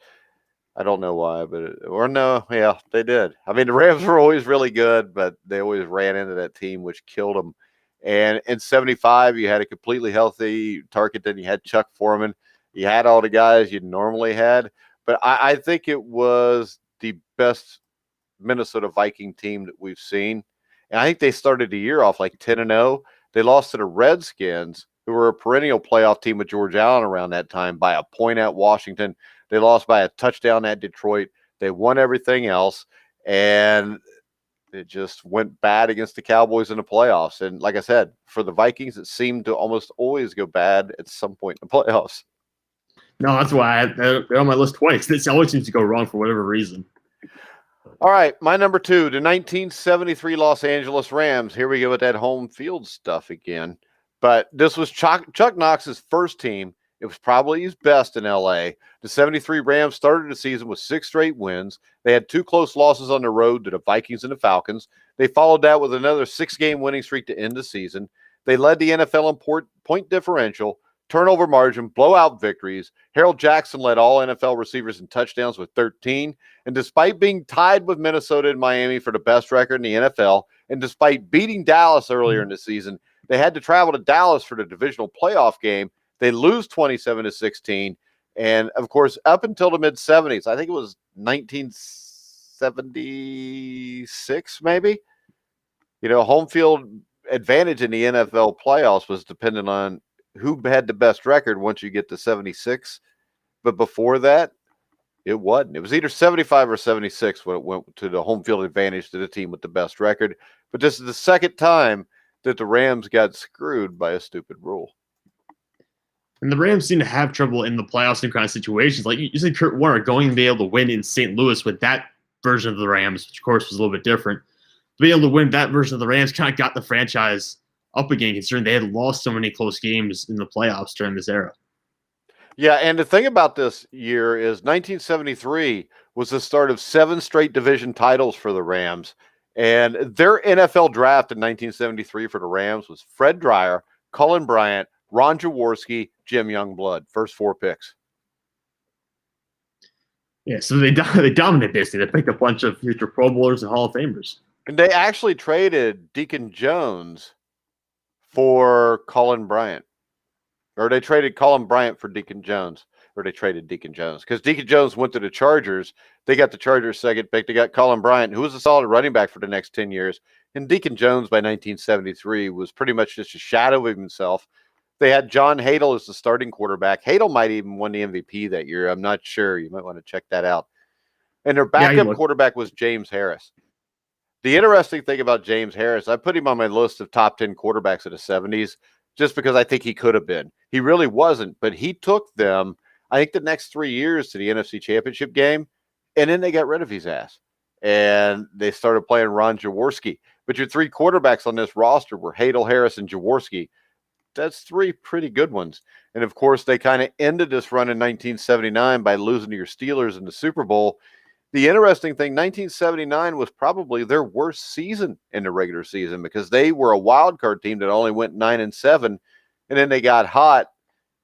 I don't know why, they did. I mean, the Rams were always really good, but they always ran into that team, which killed them. And in 75, you had a completely healthy Tarkenton. You had Chuck Foreman. You had all the guys you normally had. But I think it was the best Minnesota Viking team that we've seen. And I think they started the year off like 10-0. They lost to the Redskins, who were a perennial playoff team with George Allen around that time, by a point at Washington. They lost by a touchdown at Detroit. They won everything else. And it just went bad against the Cowboys in the playoffs. And like I said, for the Vikings, it seemed to almost always go bad at some point in the playoffs. No, that's why they're on my list twice. This always seems to go wrong for whatever reason. All right, my number 2, the 1973 Los Angeles Rams. Here we go with that home field stuff again. But this was Chuck Knox's first team. It was probably his best in L.A. The 73 Rams started the season with 6 straight wins. They had 2 close losses on the road to the Vikings and the Falcons. They followed that with another 6-game winning streak to end the season. They led the NFL in point differential, turnover margin, blowout victories. Harold Jackson led all NFL receivers in touchdowns with 13. And despite being tied with Minnesota and Miami for the best record in the NFL, and despite beating Dallas earlier in the season, they had to travel to Dallas for the divisional playoff game. They lose 27-16. And, of course, up until the mid-70s, I think it was 1976 maybe, home field advantage in the NFL playoffs was dependent on who had the best record once you get to 76. But before that, it wasn't. It was either 75 or 76 when it went to the home field advantage to the team with the best record. But this is the second time that the Rams got screwed by a stupid rule. And the Rams seem to have trouble in the playoffs in kind of situations. Like you said, Kurt Warner going to be able to win in St. Louis with that version of the Rams, which of course was a little bit different. To be able to win that version of the Rams kind of got the franchise up again, considering they had lost so many close games in the playoffs during this era. Yeah, and the thing about this year is 1973 was the start of 7 straight division titles for the Rams. And their NFL draft in 1973 for the Rams was Fred Dryer, Colin Bryant, Ron Jaworski, Jim Youngblood. First 4 picks. Yeah, so they dominated basically. They picked a bunch of future Pro Bowlers and Hall of Famers. And they actually traded Deacon Jones for Colin Bryant. Or they traded Colin Bryant for Deacon Jones. Or they traded Deacon Jones. Because Deacon Jones went to the Chargers. They got the Chargers second pick. They got Colin Bryant, who was a solid running back for the next 10 years. And Deacon Jones by 1973 was pretty much just a shadow of himself. They had John Hadle as the starting quarterback. Hadle might even win the MVP that year. I'm not sure. You might want to check that out. And their backup quarterback was James Harris. The interesting thing about James Harris, I put him on my list of top 10 quarterbacks of the 70s just because I think he could have been. He really wasn't, but he took them, I think, the next 3 years to the NFC Championship game, and then they got rid of his ass. And they started playing Ron Jaworski. But your 3 quarterbacks on this roster were Hadle, Harris, and Jaworski. That's 3 pretty good ones. And, of course, they kind of ended this run in 1979 by losing to your Steelers in the Super Bowl. The interesting thing, 1979 was probably their worst season in the regular season because they were a wild card team that only went 9-7, and then they got hot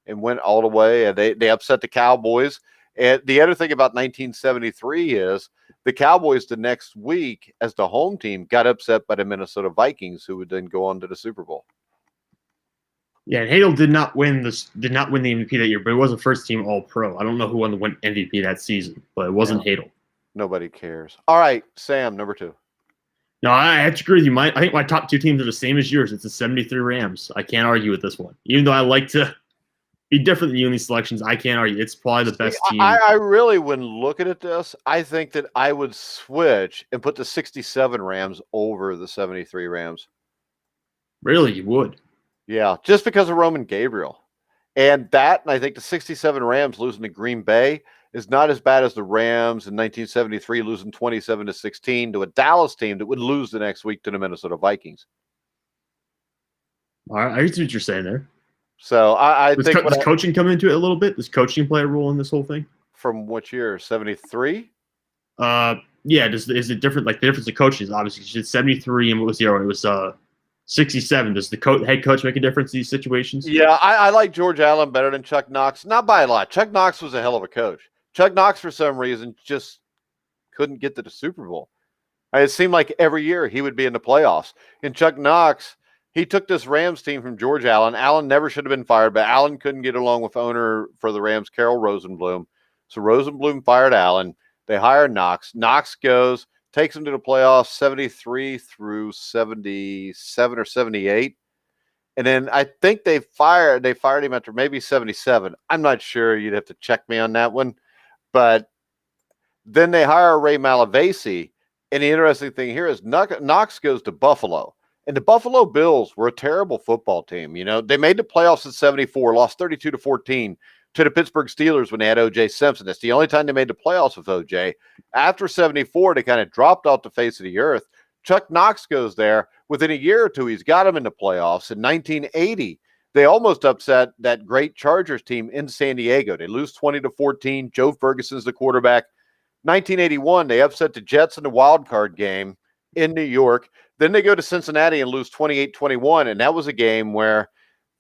and went all the way, and they upset the Cowboys. And the other thing about 1973 is the Cowboys the next week, as the home team, got upset by the Minnesota Vikings, who would then go on to the Super Bowl. Yeah, and Hadle did not win the MVP that year, but it was a first-team All-Pro. I don't know who won the MVP that season, but it wasn't Hadle. Nobody cares. All right, Sam, number 2. No, I have to agree with you. I think my top 2 teams are the same as yours. It's the 73 Rams. I can't argue with this one. Even though I like to be different than you in these selections, I can't argue. It's probably the best team. I really, when looking at this, I think that I would switch and put the 67 Rams over the 73 Rams. Really, you would? Yeah, just because of Roman Gabriel. And I think the 67 Rams losing to Green Bay is not as bad as the Rams in 1973 losing 27-16 to a Dallas team that would lose the next week to the Minnesota Vikings. All right, I see what you're saying there. So I think does coaching come into it a little bit? Does coaching play a role in this whole thing? From which year? 73? Yeah. Is it different? Like the difference of coaching is obviously you did 73, and what was the other one? It was 67. Does the head coach make a difference in these situations? Yeah, I like George Allen better than Chuck Knox. Not by a lot. Chuck Knox was a hell of a coach. Chuck Knox, for some reason, just couldn't get to the Super Bowl. It seemed like every year he would be in the playoffs. And Chuck Knox, he took this Rams team from George Allen. Allen never should have been fired, but Allen couldn't get along with owner for the Rams, Carol Rosenblum. So Rosenblum fired Allen. They hired Knox. Knox goes, takes them to the playoffs 73 through 77 or 78. And then I think they fired him after maybe 77. I'm not sure. You'd have to check me on that one. But then they hire Ray Malavasi. And the interesting thing here is Knox goes to Buffalo. And the Buffalo Bills were a terrible football team. You know, they made the playoffs in 74, lost 32-14 to the Pittsburgh Steelers when they had O.J. Simpson. That's the only time they made the playoffs with O.J. After 74, they kind of dropped off the face of the earth. Chuck Knox goes there. Within a year or two, he's got them in the playoffs. In 1980, they almost upset that great Chargers team in San Diego. They lose 20-14. Joe Ferguson's the quarterback. 1981, they upset the Jets in the wild card game in New York. Then they go to Cincinnati and lose 28-21, and that was a game where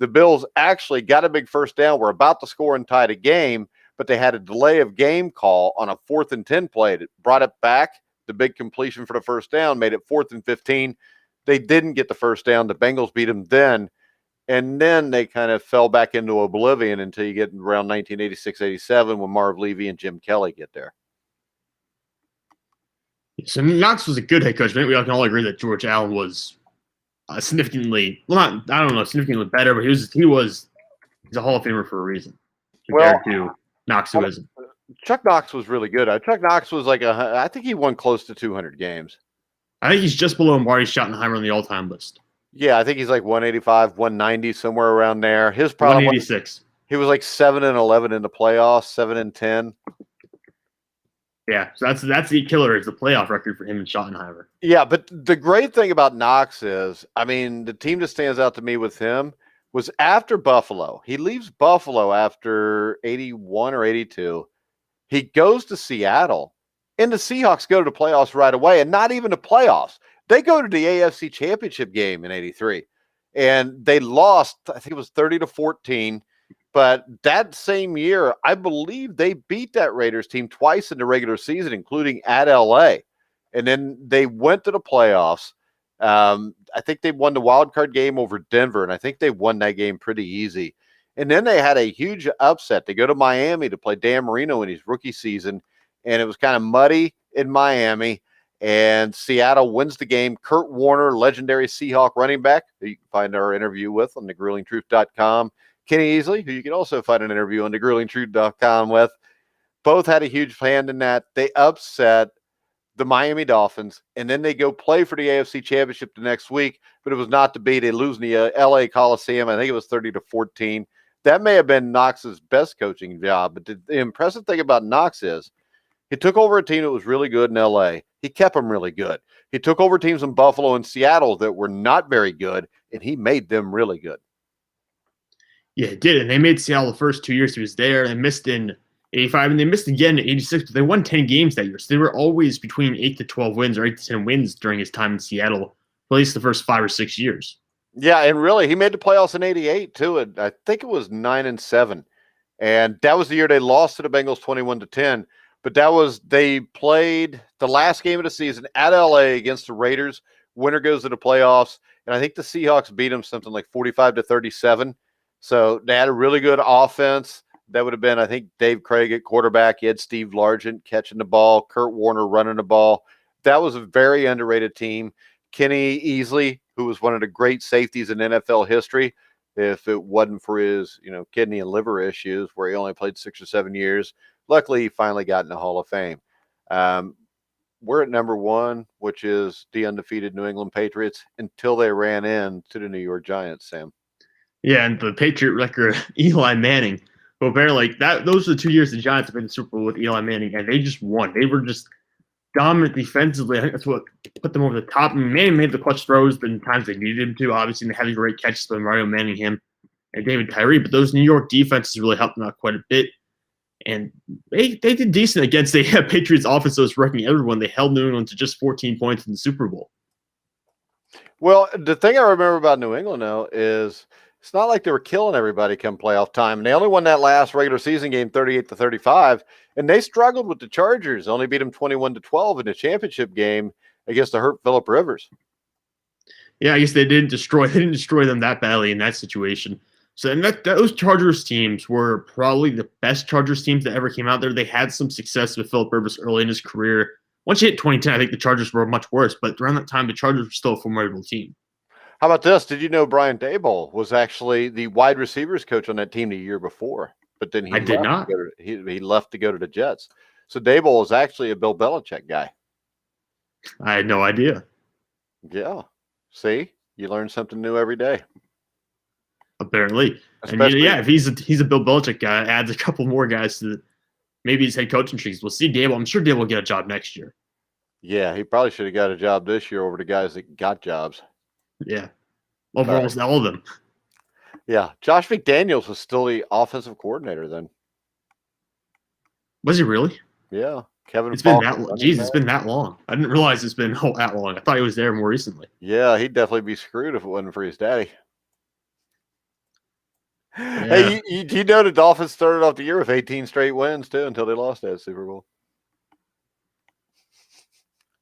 the Bills actually got a big first down. Were about to score and tie the game, but they had a delay of game call on a 4th and 10 play that brought it back. The big completion for the first down made it 4th and 15. They didn't get the first down. The Bengals beat them then, and then they kind of fell back into oblivion until you get around 1986-87 when Marv Levy and Jim Kelly get there. So Knox was a good head coach. I think we can all agree that George Allen was significantly, significantly better, but he's a Hall of Famer for a reason Well, compared to Knox, who isn't. Chuck Knox was really good. Chuck Knox was I think he won close to 200 games. I think he's just below Marty Schottenheimer on the all-time list. Yeah, I think he's like 185, 190, somewhere around there. His problem 186. He was like 7-11 in the playoffs, 7-10. Yeah, so that's the killer is the playoff record for him and Schottenheimer. Yeah, but the great thing about Knox is, I mean, the team that stands out to me with him was after Buffalo. He leaves Buffalo after 81 or 82. He goes to Seattle, and the Seahawks go to the playoffs right away, and not even the playoffs. They go to the AFC Championship game in 83, and they lost, I think it was 30-14. But that same year, I believe they beat that Raiders team twice in the regular season, including at LA. And then they went to the playoffs. I think they won the wild card game over Denver, and I think they won that game pretty easy. And then they had a huge upset. They go to Miami to play Dan Marino in his rookie season, and it was kind of muddy in Miami. And Seattle wins the game. Kurt Warner, legendary Seahawk running back, who you can find our interview with on thegruelingtruth.com. Kenny Easley, who you can also find an interview on thegruelingtruth.com with. Both had a huge hand in that. They upset the Miami Dolphins, and then they go play for the AFC Championship the next week, but it was not to be. They lose in the LA Coliseum. I think it was 30-14. That may have been Knox's best coaching job, but the impressive thing about Knox is he took over a team that was really good in LA. He kept them really good. He took over teams in Buffalo and Seattle that were not very good, and he made them really good. Yeah, it did. And they made Seattle the first 2 years he was there. They missed in 85, and they missed again in 86, but they won 10 games that year. So they were always between 8 to 12 wins or 8 to 10 wins during his time in Seattle, for at least the first 5 or 6 years. Yeah, and really, he made the playoffs in 88, too. And I think it was 9-7. And that was the year they lost to the Bengals 21-10. But they played the last game of the season at LA against the Raiders. Winner goes to the playoffs. And I think the Seahawks beat them something like 45-37. So they had a really good offense. That would have been, I think, Dave Craig at quarterback. You had Steve Largent catching the ball, Kurt Warner running the ball. That was a very underrated team. Kenny Easley, who was one of the great safeties in NFL history, if it wasn't for his, kidney and liver issues, where he only played 6 or 7 years. Luckily, he finally got in the Hall of Fame. We're at number 1, which is the undefeated New England Patriots, until they ran into the New York Giants, Sam. Yeah, and the Patriot record, Eli Manning. But apparently, those are the 2 years the Giants have been in the Super Bowl with Eli Manning, and they just won. They were just dominant defensively. I think that's what put them over the top. I mean, Manning made the clutch throws the times they needed him to. Obviously, they had a great catches by Mario Manning, him, and David Tyree. But those New York defenses really helped them out quite a bit. And they did decent against the Patriots offense that was wrecking everyone. They held New England to just 14 points in the Super Bowl. Well, the thing I remember about New England, though, is it's not like they were killing everybody come playoff time. And they only won that last regular season game 38-35, and they struggled with the Chargers. Only beat them 21-12 in the championship game against the hurt Phillip Rivers. Yeah, I guess they didn't destroy them that badly in that situation. So and those Chargers teams were probably the best Chargers teams that ever came out there. They had some success with Phillip Rivers early in his career. Once you hit 2010, I think the Chargers were much worse. But around that time, the Chargers were still a formidable team. How about this? Did you know Brian Daboll was actually the wide receivers coach on that team the year before? But then he left to go to the Jets. So Daboll is actually a Bill Belichick guy. I had no idea. Yeah. See? You learn something new every day. Apparently. Especially, and if he's a Bill Belichick guy, adds a couple more guys to maybe his head coaching trees. We'll see Daboll. I'm sure Daboll will get a job next year. Yeah, he probably should have got a job this year over the guys that got jobs. Yeah. Over almost all of them. Yeah. Josh McDaniels was still the offensive coordinator then. Was he really? Yeah. Kevin. It's been that long. Jeez, it's been that long. I didn't realize it's been that long. I thought he was there more recently. Yeah, he'd definitely be screwed if it wasn't for his daddy. Yeah. Hey, you know the Dolphins started off the year with 18 straight wins too until they lost that Super Bowl.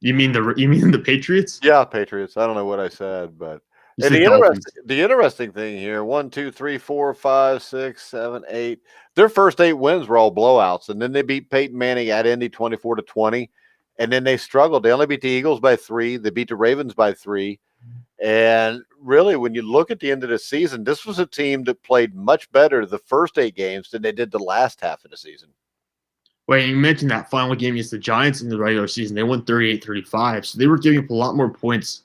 You mean the Patriots? Yeah, Patriots. I don't know what I said, but and the interesting thing here: 1, 2, 3, 4, 5, 6, 7, 8. Their first 8 wins were all blowouts, and then they beat Peyton Manning at Indy 24-20, and then they struggled. They only beat the Eagles by 3. They beat the Ravens by 3. And really, when you look at the end of the season, this was a team that played much better the first 8 games than they did the last half of the season. Well, you mentioned that final game against the Giants in the regular season. They won 38-35, so they were giving up a lot more points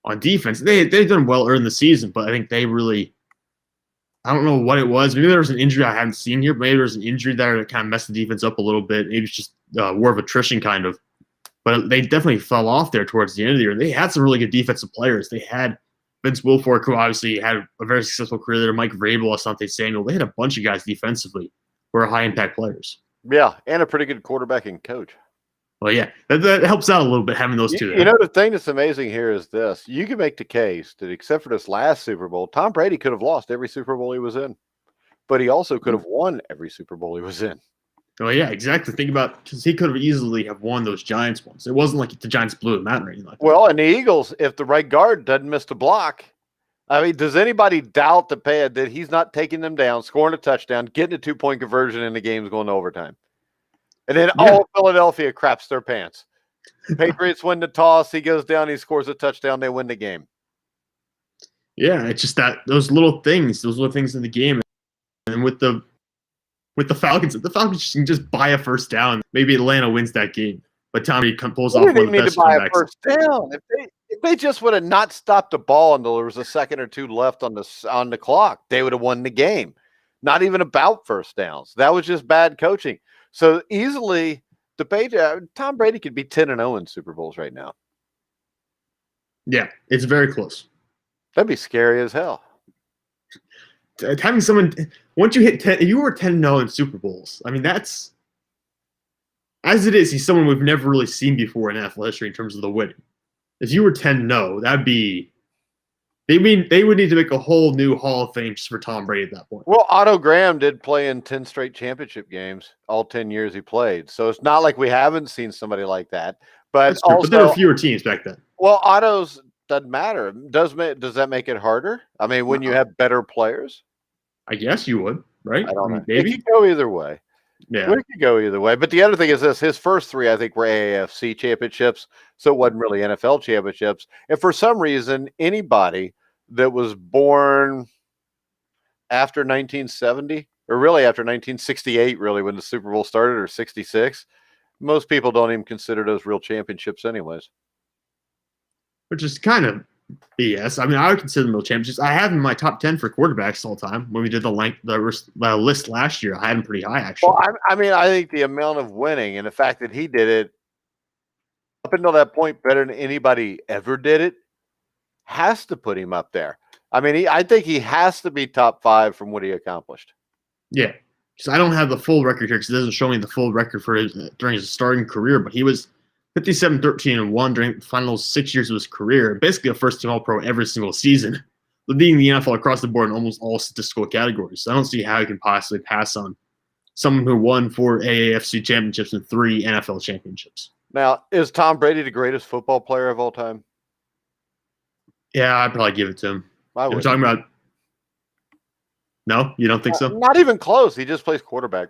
on defense. They've done well early in the season, but I think they really – I don't know what it was. Maybe there was an injury I haven't seen here, but maybe there was an injury there that kind of messed the defense up a little bit. Maybe it's just war of attrition kind of. But they definitely fell off there towards the end of the year. They had some really good defensive players. They had Vince Wilfork, who obviously had a very successful career there, Mike Vrabel, Asante Samuel. They had a bunch of guys defensively who are high-impact players. Yeah, and a pretty good quarterback and coach. Well, yeah, that helps out a little bit having those two there. You know, the thing that's amazing here is this. You can make the case that except for this last Super Bowl, Tom Brady could have lost every Super Bowl he was in. But he also could have won every Super Bowl he was in. Oh, yeah, exactly. Think about – because he could have easily have won those Giants ones. It wasn't like the Giants blew him out or anything like that. Well, and the Eagles, if the right guard doesn't miss the block, I mean, does anybody doubt that he's not taking them down, scoring a touchdown, getting a 2-point conversion, and the game's going to overtime? And then all Philadelphia craps their pants. Patriots win the toss. He goes down. He scores a touchdown. They win the game. Yeah, it's just that those little things in the game. And with the Falcons, the Falcons can just buy a first down. Maybe Atlanta wins that game. But Tommy pulls off one of the best comebacks. First down. If they just would have not stopped the ball until there was a second or two left on the clock, they would have won the game. Not even about first downs. That was just bad coaching. So easily, Tom Brady could be 10-0 in Super Bowls right now. Yeah, it's very close. That'd be scary as hell. Having someone once you hit 10, if you were 10-0 in Super Bowls, I mean that's as it is. He's someone we've never really seen before in NFL history in terms of the winning. If you were 10-0, that'd be. They would need to make a whole new Hall of Fame just for Tom Brady at that point. Well, Otto Graham did play in 10 straight championship games, all 10 years he played. So it's not like we haven't seen somebody like that. But also, but there were fewer teams back then. Well, Otto's doesn't matter. Does that make it harder? I mean, when you have better players? I guess you would, right? I don't know. Maybe. It could go either way. Yeah. It could go either way. But the other thing is this. His first 3, I think, were AAFC championships. So it wasn't really NFL championships. And for some reason, anybody that was born after 1970, or really after 1968, really, when the Super Bowl started, or 66, most people don't even consider those real championships anyways. Which is kind of BS. I mean, I would consider them real championships. I have in my top 10 for quarterbacks all time. When we did the list last year, I had them pretty high, actually. Well, I mean, I think the amount of winning and the fact that he did it up until that point better than anybody ever did it has to put him up there. I mean, I think he has to be top 5 from what he accomplished. Yeah. So I don't have the full record here because it doesn't show me the full record for during his starting career, but he was 57-13-1 during the final 6 years of his career. Basically a first-team All-Pro every single season, leading the NFL across the board in almost all statistical categories. So I don't see how he can possibly pass on someone who won 4 AAFC championships and 3 NFL championships. Now, is Tom Brady the greatest football player of all time? Yeah, I'd probably give it to him. We're talking about. No, you don't think so? Not even close. He just plays quarterback.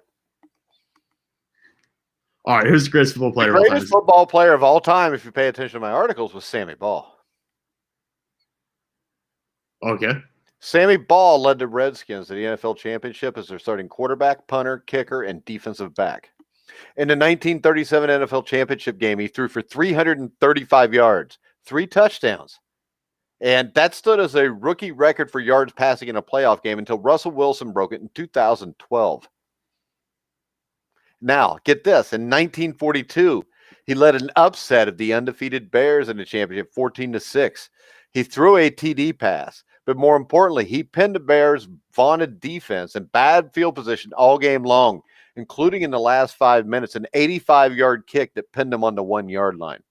All right, who's the greatest football player of all time? The greatest football player of all time, if you pay attention to my articles, was Sammy Ball. Okay. Sammy Ball led the Redskins to the NFL championship as their starting quarterback, punter, kicker, and defensive back. In the 1937 NFL championship game, he threw for 335 yards, 3 touchdowns. And that stood as a rookie record for yards passing in a playoff game until Russell Wilson broke it in 2012. Now, get this. In 1942, he led an upset of the undefeated Bears in the championship, 14-6. He threw a TD pass, but more importantly, he pinned the Bears' vaunted defense in bad field position all game long, including in the last 5 minutes, an 85-yard kick that pinned him on the 1-yard line.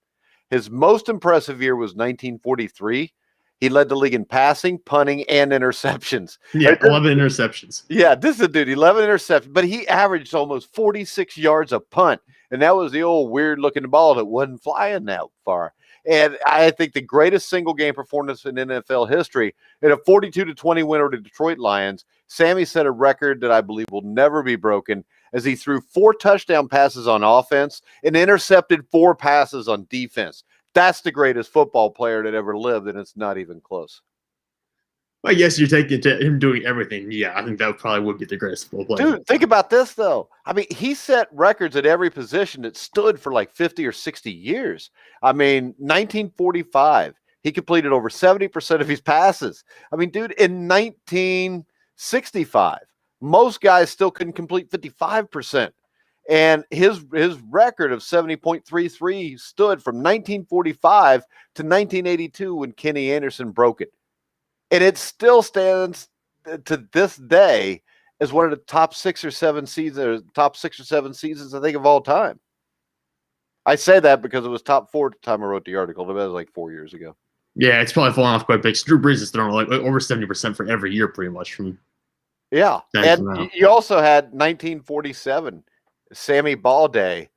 His most impressive year was 1943. He led the league in passing, punting, and interceptions. Yeah, 11 interceptions. Yeah, this is a dude, 11 interceptions, but he averaged almost 46 yards a punt, and that was the old weird-looking ball that wasn't flying that far. And I think the greatest single-game performance in NFL history, in a 42-20 win over the Detroit Lions, Sammy set a record that I believe will never be broken as he threw 4 touchdown passes on offense and intercepted 4 passes on defense. that's the greatest football player that ever lived, and it's not even close. I guess you're taking to him doing everything. Yeah, I think that probably would be the greatest football player. Dude, think about this, though. I mean, he set records at every position that stood for like 50 or 60 years. I mean, 1945, he completed over 70% of his passes. I mean, dude, in 1965, most guys still couldn't complete 55%. And his record of 70.33 stood from 1945 to 1982 when Kenny Anderson broke it. And it still stands to this day as one of the top 6 or 7 seasons, I think, of all time. I say that because it was top 4 at the time I wrote the article. That was like 4 years ago. Yeah, it's probably fallen off quite big. Drew Brees is throwing like over 70% for every year, pretty much. From and you also had 1947, Sammy Ball Day.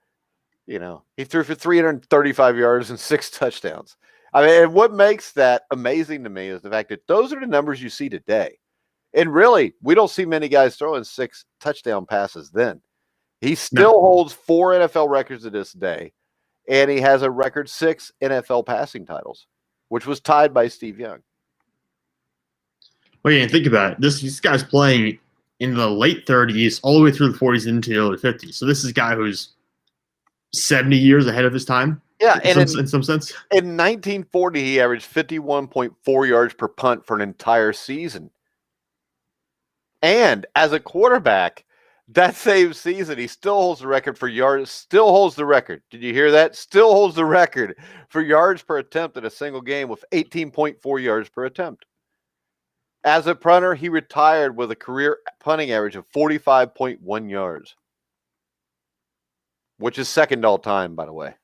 You know, he threw for 335 yards and 6 touchdowns. I mean, and what makes that amazing to me is the fact that those are the numbers you see today. And really, we don't see many guys throwing 6 touchdown passes then. He still holds 4 NFL records to this day, and he has a record 6 NFL passing titles, which was tied by Steve Young. Well, yeah, think about it. This guy's playing in the late 30s, all the way through the 40s into the early 50s. So this is a guy who's 70 years ahead of his time. Yeah, in some sense. In 1940, he averaged 51.4 yards per punt for an entire season. And as a quarterback, that same season, he still holds the record for yards. Still holds the record. Did you hear that? Still holds the record for yards per attempt in a single game with 18.4 yards per attempt. As a punter, he retired with a career punting average of 45.1 yards, which is second all time, by the way.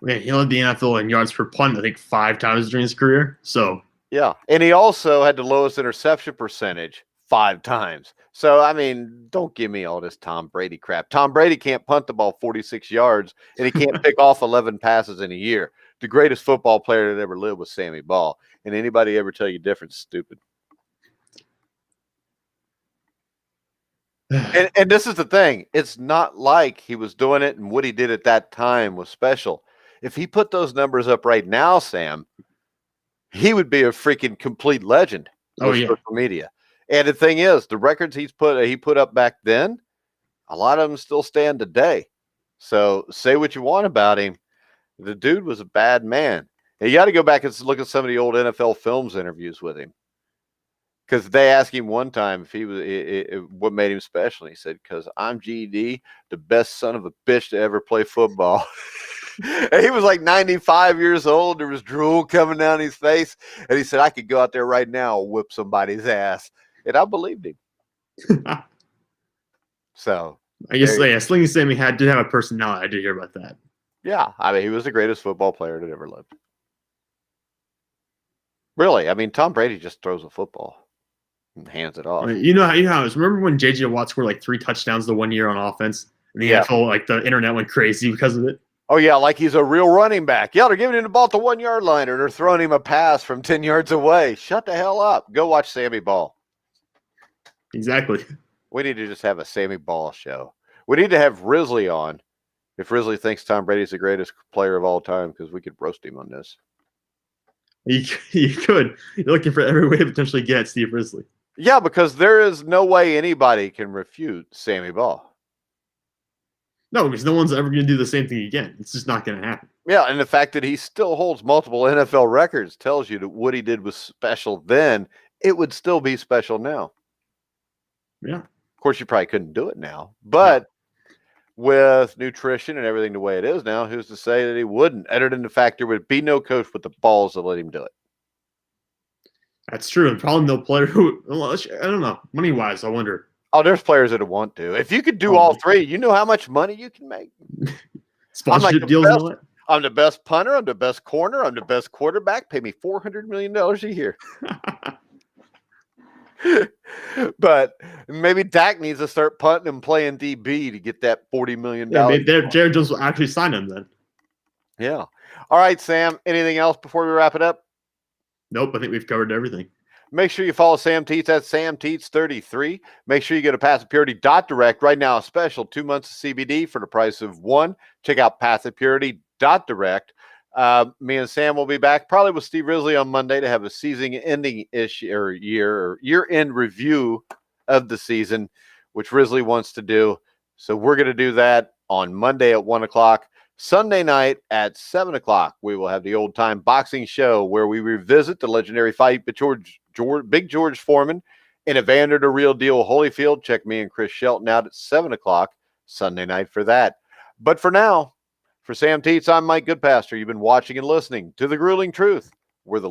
Man, he led the NFL in yards per punt, I think, 5 times during his career. So yeah, and he also had the lowest interception percentage 5 times. So, I mean, don't give me all this Tom Brady crap. Tom Brady can't punt the ball 46 yards, and he can't pick off 11 passes in a year. The greatest football player that ever lived was Sammy Ball. And anybody ever tell you different is stupid. And this is the thing. It's not like he was doing it and what he did at that time was special. If he put those numbers up right now, Sam, he would be a freaking complete legend of social media. And the thing is, the records he put up back then, a lot of them still stand today. So say what you want about him. The dude was a bad man. And you got to go back and look at some of the old NFL Films interviews with him. Because they asked him one time if he was what made him special. And he said, because I'm GD, the best son of a bitch to ever play football. And he was like 95 years old. There was drool coming down his face. And he said, I could go out there right now and whip somebody's ass. And I believed him. So I guess, Slinky Sammy did have a personality. I did hear about that. Yeah. I mean, he was the greatest football player that ever lived. Really. I mean, Tom Brady just throws a football and hands it off. I mean, you know how it was. Remember when J.J. Watt scored like 3 touchdowns the one year on offense? And the NFL, like the internet went crazy because of it. Oh, yeah, like he's a real running back. Yeah, they're giving him the ball at the 1-yard line, or they're throwing him a pass from 10 yards away. Shut the hell up. Go watch Sammy Ball. Exactly. We need to just have a Sammy Ball show. We need to have Risley on if Risley thinks Tom Brady's the greatest player of all time, because we could roast him on this. You could. You're looking for every way to potentially get Steve Risley. Yeah, because there is no way anybody can refute Sammy Ball. No, because no one's ever going to do the same thing again. It's just not going to happen. Yeah, and the fact that he still holds multiple NFL records tells you that what he did was special then. It would still be special now. Yeah. Of course, you probably couldn't do it now. But with nutrition and everything the way it is now, who's to say that he wouldn't? Other than the fact there would be no coach with the balls to let him do it. That's true. And probably no player who, I don't know, money-wise, I wonder. Oh, there's players that want to. If you could do all 3, you know how much money you can make. Sponsorship deals and all that? I'm the best punter. I'm the best corner. I'm the best quarterback. Pay me $400 million a year. But maybe Dak needs to start punting and playing DB to get that $40 million. Yeah, Jared Jones will actually sign him then. Yeah. All right, Sam. Anything else before we wrap it up? Nope. I think we've covered everything. Make sure you follow Sam Teets at Sam Teets33. Make sure you get a PassivePurity.direct. Right now, a special 2 months of CBD for the price of one. Check out PassivePurity.direct. Me and Sam will be back probably with Steve Risley on Monday to have a season-ending year-end review of the season, which Risley wants to do. So we're going to do that on Monday at 1 o'clock. Sunday night at 7 o'clock, we will have the old-time boxing show where we revisit the legendary fight between Big George Foreman and Evander the Real Deal Holyfield. Check me and Chris Shelton out at 7 o'clock Sunday night for that. But for now, for Sam Teets, I'm Mike Goodpaster. You've been watching and listening to The Grueling Truth. We're the